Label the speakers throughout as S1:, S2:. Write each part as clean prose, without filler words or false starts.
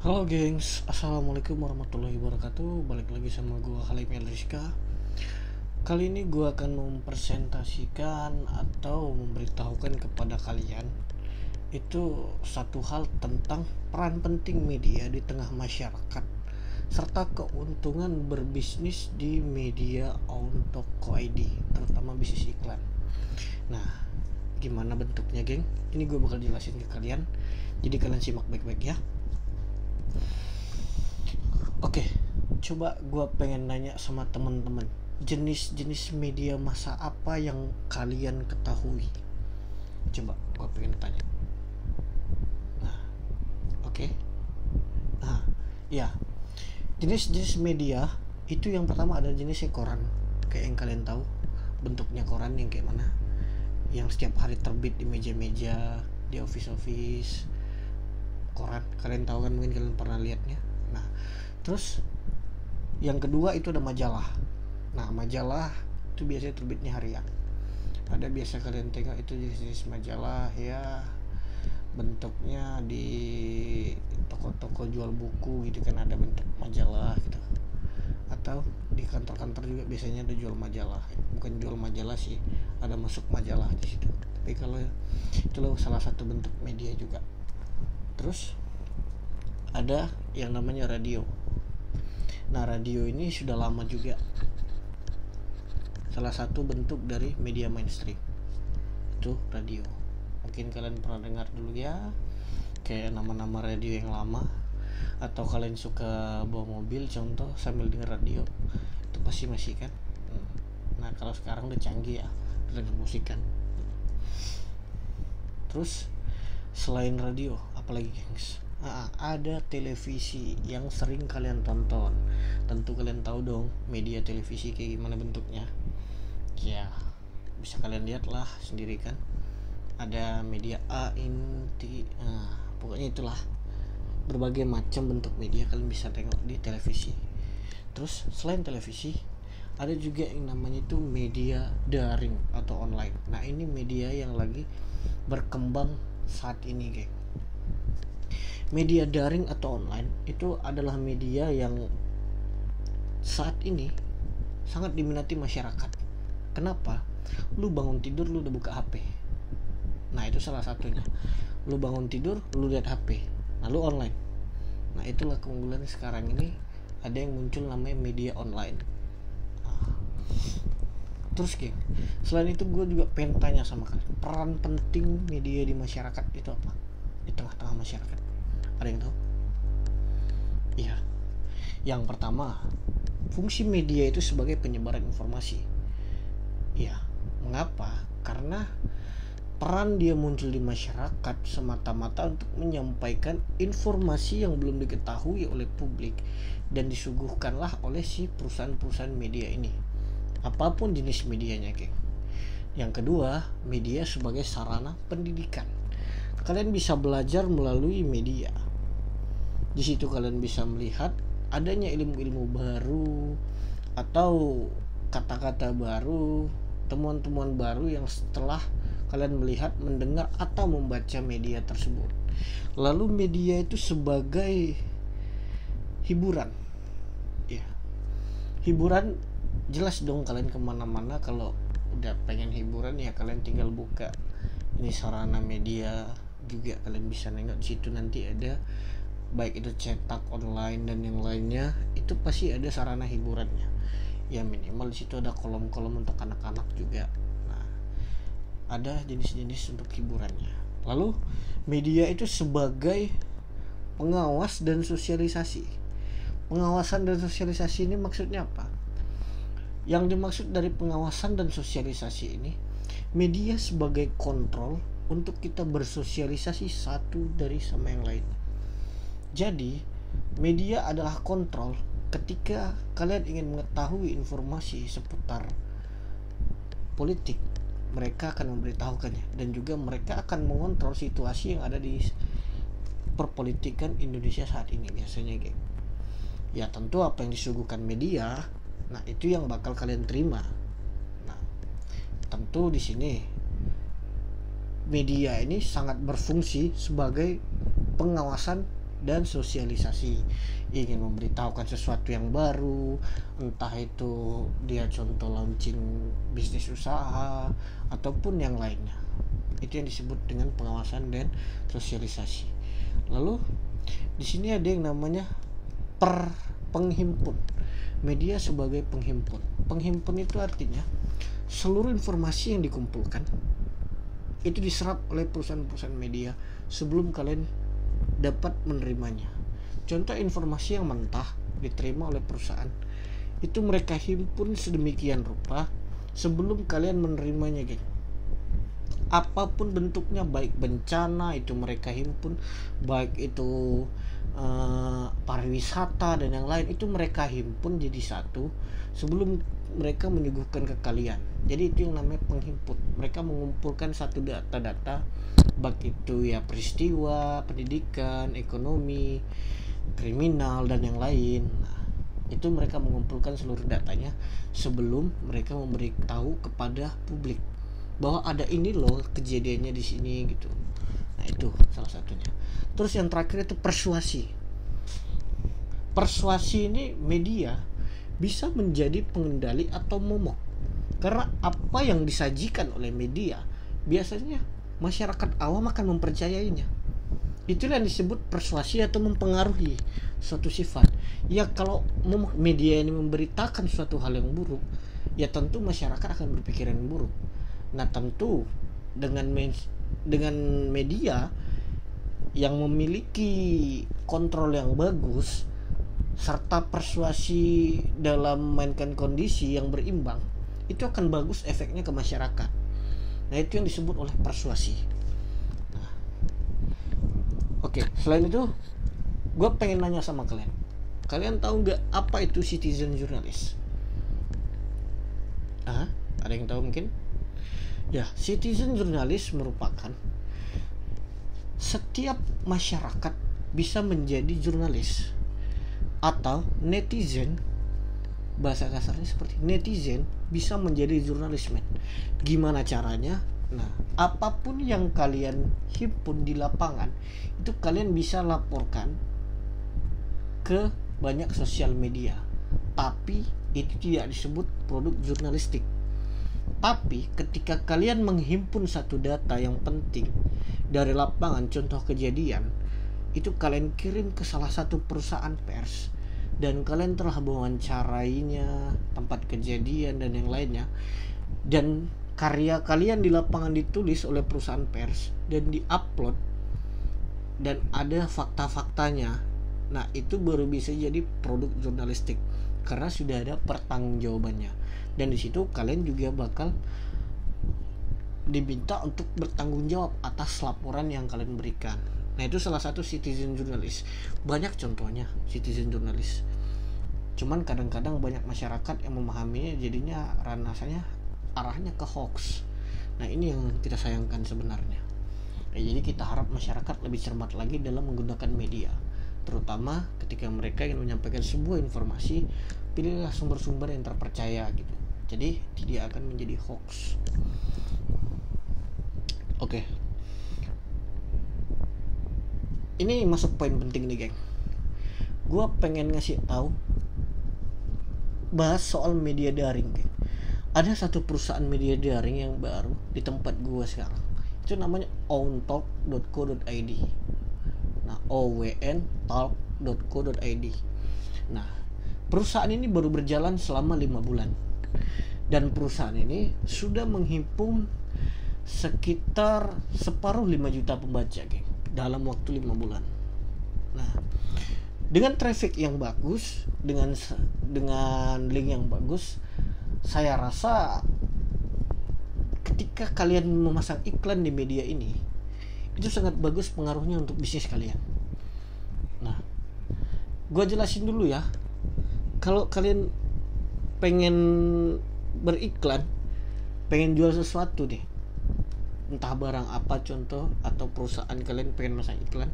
S1: Halo gengs, assalamualaikum warahmatullahi wabarakatuh. Balik lagi sama gua Halim Rizka. Kali ini gua akan mempresentasikan atau memberitahukan kepada kalian itu satu hal tentang peran penting media di tengah masyarakat serta keuntungan berbisnis di media untuk ID, terutama bisnis iklan. Nah, gimana bentuknya, geng? Ini gue bakal jelasin ke kalian. Jadi kalian simak baik-baik ya. Oke, coba gue pengen nanya sama teman-teman, jenis-jenis media massa apa yang kalian ketahui? Coba gue pengen tanya. Nah, oke. Nah, ya, jenis-jenis media itu yang pertama ada jenisnya koran, kayak yang kalian tahu bentuknya koran yang kayak mana, yang setiap hari terbit di meja-meja, di office-office. Koran, kalian tahu kan, mungkin kalian pernah lihatnya. Nah, terus yang kedua itu ada majalah. Nah, majalah itu biasanya terbitnya harian. Ada biasa kalian tengok itu jenis-jenis majalah ya, bentuknya di toko-toko jual buku gitu kan, ada bentuk majalah gitu. Atau di kantor-kantor juga biasanya ada jual majalah. Bukan jual majalah sih, ada masuk majalah di situ. Tapi kalau itu salah satu bentuk media juga. Terus ada yang namanya radio. Nah, radio ini sudah lama juga salah satu bentuk dari media mainstream. Itu radio. Mungkin kalian pernah dengar dulu ya, kayak nama-nama radio yang lama. Atau kalian suka bawa mobil contoh sambil denger radio, itu pasti masih kan. Nah, kalau sekarang udah canggih ya, denger musik kan. Terus selain radio apalagi gengs? Ada televisi yang sering kalian tonton. Tentu kalian tahu dong media televisi kayak gimana bentuknya. Ya, bisa kalian lihat lah sendiri kan. Ada media A, inti, pokoknya itulah. Berbagai macam bentuk media kalian bisa tengok di televisi. Terus selain televisi ada juga yang namanya itu media daring atau online. Nah, ini media yang lagi berkembang saat ini, geng. Media daring atau online itu adalah media yang saat ini sangat diminati masyarakat. Kenapa? Lu bangun tidur lu udah buka HP. Nah, itu salah satunya. Lu bangun tidur lu lihat HP. Nah, lu online. Nah, itulah keunggulan sekarang ini, ada yang muncul namanya media online. Terus geng, selain itu gue juga pengen tanya sama kalian, peran penting media di masyarakat itu apa? Di tengah-tengah masyarakat, ada yang tahu? Iya, yang pertama, fungsi media itu sebagai penyebaran informasi. Iya, mengapa? Karena peran dia muncul di masyarakat semata-mata untuk menyampaikan informasi yang belum diketahui oleh publik dan disuguhkanlah oleh si perusahaan-perusahaan media ini, apapun jenis medianya, geng. Yang kedua, media sebagai sarana pendidikan. Kalian bisa belajar melalui media. Di situ kalian bisa melihat adanya ilmu-ilmu baru atau kata-kata baru, temuan-temuan baru yang setelah kalian melihat, mendengar atau membaca media tersebut. Lalu media itu sebagai hiburan. Ya, hiburan jelas dong, kalian kemana-mana kalau udah pengen hiburan ya kalian tinggal buka ini sarana media juga, kalian bisa nengok di situ, nanti ada baik itu cetak, online dan yang lainnya, itu pasti ada sarana hiburannya. Ya minimal di situ ada kolom-kolom untuk anak-anak juga. Nah, ada jenis-jenis untuk hiburannya. Lalu media itu sebagai pengawas dan sosialisasi. Pengawasan dan sosialisasi ini maksudnya apa? Yang dimaksud dari pengawasan dan sosialisasi ini, media sebagai kontrol untuk kita bersosialisasi satu dari sama yang lain. Jadi, media adalah kontrol ketika kalian ingin mengetahui informasi seputar politik, mereka akan memberitahukannya, dan juga mereka akan mengontrol situasi yang ada di perpolitikan Indonesia saat ini biasanya, geng. Ya tentu apa yang disuguhkan media, nah itu yang bakal kalian terima. Nah, tentu di sini media ini sangat berfungsi sebagai pengawasan dan sosialisasi, ingin memberitahukan sesuatu yang baru, entah itu dia contoh launching bisnis usaha ataupun yang lainnya. Itu yang disebut dengan pengawasan dan sosialisasi. Lalu di sini ada yang namanya penghimpun. Media sebagai penghimpun. Penghimpun itu artinya seluruh informasi yang dikumpulkan itu diserap oleh perusahaan-perusahaan media sebelum kalian dapat menerimanya. Contoh informasi yang mentah diterima oleh perusahaan, itu mereka himpun sedemikian rupa sebelum kalian menerimanya, geng. Apapun bentuknya, baik bencana itu mereka himpun, baik itu pariwisata dan yang lain, itu mereka himpun jadi satu sebelum mereka menyuguhkan ke kalian. Jadi itu yang namanya penghimpun. Mereka mengumpulkan satu data-data, baik itu ya peristiwa, pendidikan, ekonomi, kriminal dan yang lain. Nah, itu mereka mengumpulkan seluruh datanya sebelum mereka memberitahu kepada publik bahwa ada ini loh kejadiannya di sini gitu. Nah, itu salah satunya. Terus yang terakhir itu persuasi. Persuasi ini media bisa menjadi pengendali atau momok. Karena apa yang disajikan oleh media biasanya masyarakat awam akan mempercayainya. Itulah yang disebut persuasi atau mempengaruhi suatu sifat. Ya kalau media ini memberitakan suatu hal yang buruk, ya tentu masyarakat akan berpikiran buruk. Nah tentu dengan media yang memiliki kontrol yang bagus serta persuasi dalam mainkan kondisi yang berimbang, itu akan bagus efeknya ke masyarakat. Nah itu yang disebut oleh persuasi. Nah, oke, selain itu gue pengen nanya sama kalian tahu nggak apa itu citizen journalist? Ada yang tahu mungkin? Ya, citizen journalist merupakan setiap masyarakat bisa menjadi jurnalis, atau netizen, bahasa kasarnya seperti netizen bisa menjadi jurnalis, men. Gimana caranya? Nah, apapun yang kalian himpun di lapangan itu kalian bisa laporkan ke banyak sosial media, tapi itu tidak disebut produk jurnalistik. Tapi ketika kalian menghimpun satu data yang penting dari lapangan, contoh kejadian, itu kalian kirim ke salah satu perusahaan pers dan kalian telah mewawancarainya, tempat kejadian dan yang lainnya, dan karya kalian di lapangan ditulis oleh perusahaan pers dan diupload dan ada fakta-faktanya. Nah itu baru bisa jadi produk jurnalistik karena sudah ada pertanggungjawabannya, dan di situ kalian juga bakal diminta untuk bertanggung jawab atas laporan yang kalian berikan. Nah itu salah satu citizen journalist. Banyak contohnya citizen journalist. Cuman kadang-kadang banyak masyarakat yang memahaminya jadinya rasanya arahnya ke hoax. Nah ini yang kita sayangkan sebenarnya. Nah, jadi kita harap masyarakat lebih cermat lagi dalam menggunakan media, terutama ketika mereka ingin menyampaikan sebuah informasi, pilihlah sumber-sumber yang terpercaya gitu. Jadi tidak akan menjadi hoax. Oke. Ini masuk poin penting nih, geng. Gue pengen ngasih tahu bahas soal media daring, geng. Ada satu perusahaan media daring yang baru di tempat gue sekarang. Itu namanya owntalk.co.id. Nah, owntalk.co.id. Nah, perusahaan ini baru berjalan selama 5 bulan. Dan perusahaan ini sudah menghimpun sekitar 1/2 juta pembaca, geng, dalam waktu 5 bulan. Nah, dengan traffic yang bagus, dengan link yang bagus, saya rasa ketika kalian memasang iklan di media ini, itu sangat bagus pengaruhnya untuk bisnis kalian. Nah, gue jelasin dulu ya. Kalau kalian pengen beriklan, pengen jual sesuatu deh, entah barang apa contoh, atau perusahaan kalian pengen masang iklan,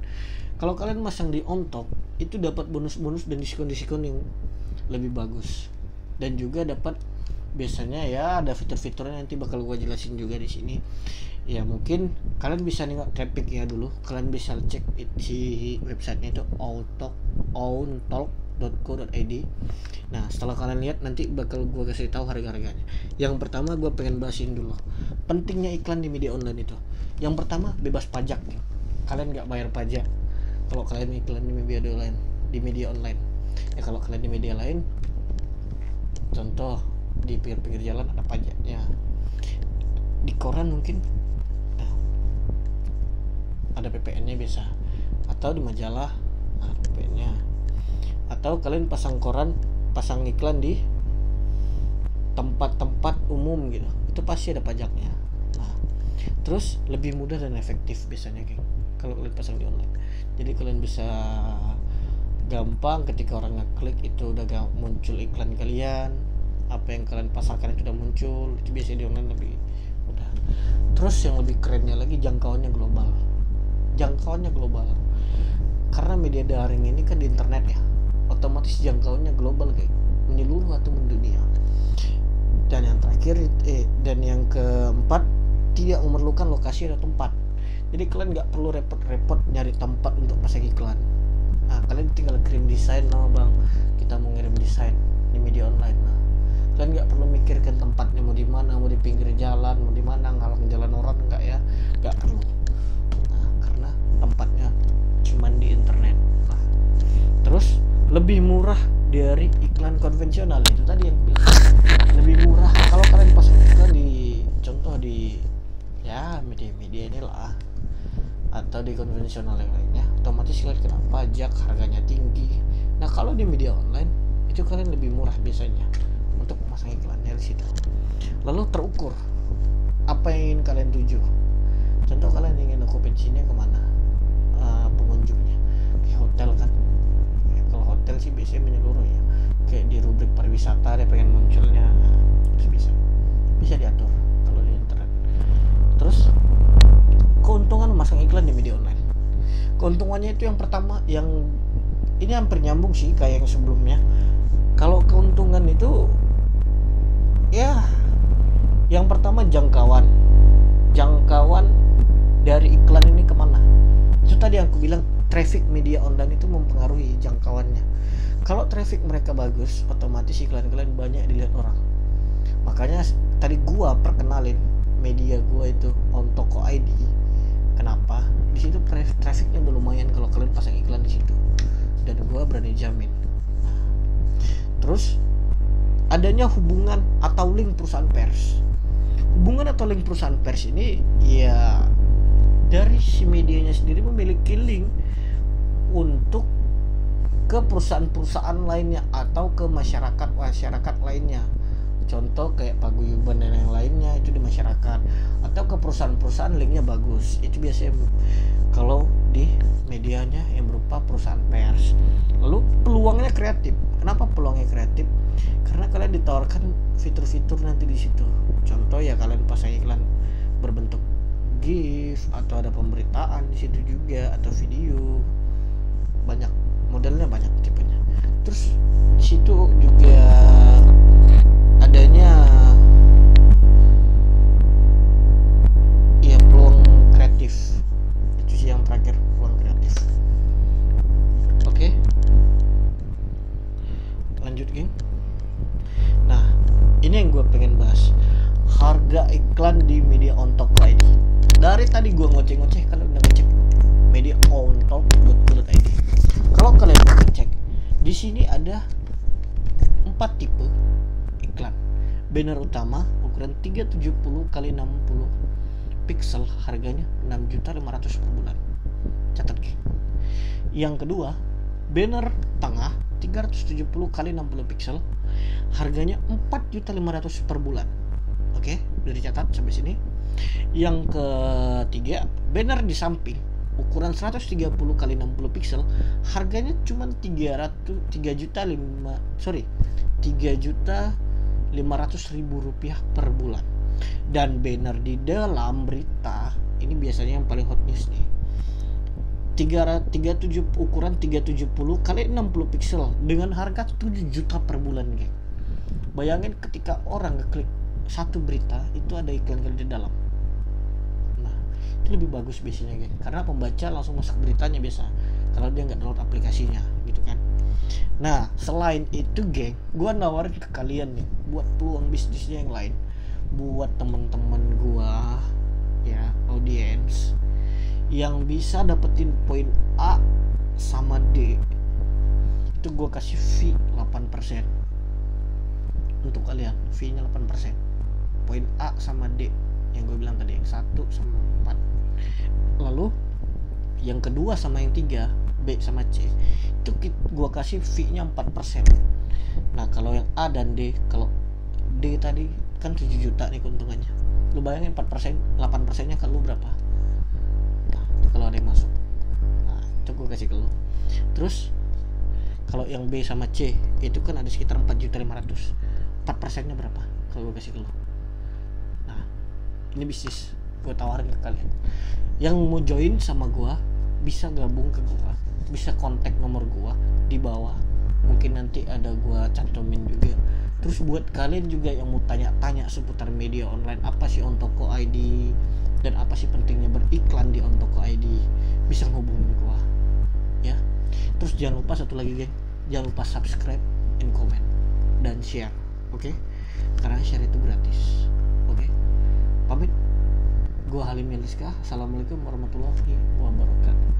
S1: kalau kalian masang di OwnTalk itu dapat bonus-bonus dan diskon-diskon yang lebih bagus, dan juga dapat biasanya ya ada fitur-fiturnya, nanti bakal gua jelasin juga di sini. Ya mungkin kalian bisa nengok traffic ya dulu, kalian bisa cek di websitenya itu owntalk.co.id. Nah setelah kalian lihat nanti bakal gue kasih tahu harga-harganya. Yang pertama gue pengen bahasin dulu pentingnya iklan di media online itu. Yang pertama bebas pajak, kalian nggak bayar pajak kalau kalian iklan di media online. Ya kalau kalian di media lain, contoh di pinggir jalan ada pajaknya, di koran mungkin ada PPN-nya bisa, atau di majalah PPN-nya, atau kalian pasang iklan di tempat-tempat umum gitu, itu pasti ada pajaknya. Nah terus lebih mudah dan efektif biasanya geng kalau kalian pasang di online. Jadi kalian bisa gampang ketika orang ngeklik itu udah muncul iklan kalian, apa yang kalian pasarkan itu udah muncul. Itu biasanya di online lebih mudah. Terus yang lebih kerennya lagi jangkauannya global karena media daring ini kan di internet ya, otomatis jangkauannya global kayak menyeluruh atau mendunia. Dan yang terakhir dan yang keempat, tidak memerlukan lokasi atau tempat. Jadi kalian nggak perlu repot-repot nyari tempat untuk pasang iklan. Nah kalian tinggal kirim desain, bang kita mau ngirim desain di media online. Nah kalian nggak perlu mikirkan tempatnya mau di mana, mau di pinggir jalan, mau di mana, ngalang jalan orang, nggak perlu. Nah karena tempatnya cuman di internet. Nah terus lebih murah dari iklan konvensional, itu tadi yang bilang lebih murah. Kalau kalian pasang iklan di contoh di ya media-media inilah atau di konvensional yang lainnya, otomatis kalian kena pajak, harganya tinggi. Nah kalau di media online itu kalian lebih murah biasanya untuk memasang iklannya di situ. Lalu terukur apa yang ingin kalian tuju. Contoh kalian ingin okupansinya kemana, pengunjungnya di hotel kan. Kalau hotel sih biasanya menyeluruh ya, kayak di rubrik pariwisata dia pengen munculnya, itu bisa diatur kalau di internet. Terus keuntungan memasang iklan di media online, keuntungannya itu yang pertama, yang ini hampir nyambung sih kayak yang sebelumnya. Kalau keuntungan itu ya yang pertama jangkauan dari iklan ini kemana. Itu tadi yang aku bilang, traffic media online itu mempengaruhi jangkauannya. Kalau traffic mereka bagus, otomatis iklan kalian banyak dilihat orang. Makanya tadi gua perkenalin media gua itu OwnTalk.id. Kenapa? Di situ trafficnya udah lumayan kalau kalian pasang iklan di situ, dan gua berani jamin. Terus adanya hubungan atau link perusahaan pers. Hubungan atau link perusahaan pers ini ya dari si medianya sendiri memiliki link untuk ke perusahaan-perusahaan lainnya atau ke masyarakat lainnya. Contoh kayak paguyuban dan yang lainnya itu di masyarakat, atau ke perusahaan-perusahaan linknya bagus. Itu biasanya kalau di medianya yang berupa perusahaan pers. Lalu peluangnya kreatif. Kenapa peluangnya kreatif? Karena kalian ditawarkan fitur-fitur nanti di situ. Contoh ya kalian pasang iklan berbentuk GIF, atau ada pemberitaan di situ juga, atau video. Banyak modelnya, banyak tipenya. Terus di situ juga adanya ya peluang kreatif. Itu sih yang terakhir, peluang kreatif. Oke, lanjut geng. Nah ini yang gue pengen bahas, harga iklan di media OwnTalk.id. Dari tadi gue ngoceh-ngoceh, kalian udah ngecek media OwnTalk.co.id. Kalau kalian cek di sini ada 4 tipe iklan. Banner utama ukuran 370 x 60 pixel, harganya 6.500.000 per bulan. Catat geng. Yang kedua, banner tengah 370 x 60 pixel, harganya 4.500.000 per bulan. Oke, udah dicatat sampai sini. Yang ketiga, banner di samping ukuran 130 x 60 pixel, harganya cuma 3.500.000 rupiah per bulan. Dan banner di dalam berita ini biasanya yang paling hot news nih, ukuran 370 x 60 pixel dengan harga 7 juta per bulan geng. Bayangin ketika orang ngeklik satu berita itu ada iklan di dalam. Nah, itu lebih bagus biasanya, geng, karena pembaca langsung masuk beritanya biasa kalau dia nggak download aplikasinya gitu kan. Nah, selain itu, geng, gua nawarin ke kalian nih buat peluang bisnisnya yang lain, buat temen-temen gua ya, audiens yang bisa dapetin poin A sama D, itu gue kasih fee 8% untuk kalian. Fee nya 8%, poin A sama D yang gue bilang tadi, yang 1 sama 4. Lalu yang kedua sama yang 3, B sama C, itu gue kasih fee nya 4%. Nah kalau yang A dan D, kalau D tadi kan 7 juta nih keuntungannya, lu bayangin 4%, 8% nya ke lu berapa. Nah itu kalau ada yang masuk, nah itu gue kasih ke lu. Terus kalau yang B sama C itu kan ada sekitar 4.500.000, 4% nya berapa kalau gue kasih ke lo. Nah ini bisnis gue tawarin ke kalian. Yang mau join sama gue bisa gabung ke gue, bisa kontak nomor gue di bawah, mungkin nanti ada gue cantumin juga. Terus buat kalian juga yang mau tanya-tanya seputar media online, apa sih Ontoko ID dan apa sih pentingnya beriklan di Ontoko ID, bisa ngubungin gue ya. Terus jangan lupa satu lagi, geng, jangan lupa subscribe and comment dan share, oke? Karena share itu gratis, oke? Pamit, gua Halim Yeliska. Assalamualaikum warahmatullahi wabarakatuh.